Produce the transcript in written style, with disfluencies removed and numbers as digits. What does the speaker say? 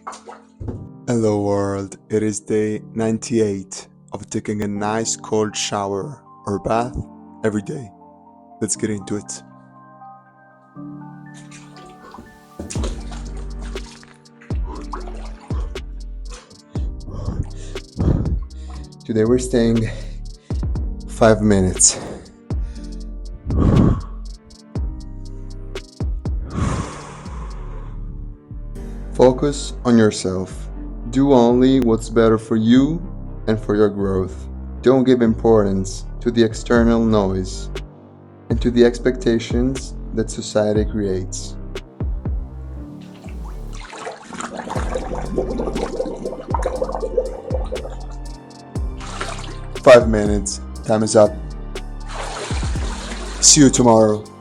Hello world, it is day 98 of taking a nice cold shower or bath every day. Let's get into it. Today we're staying 5 minutes. Focus on yourself. Do only what's better for you and for your growth. Don't give importance to the external noise and to the expectations that society creates. "5 minutes. Time is up. See you tomorrow."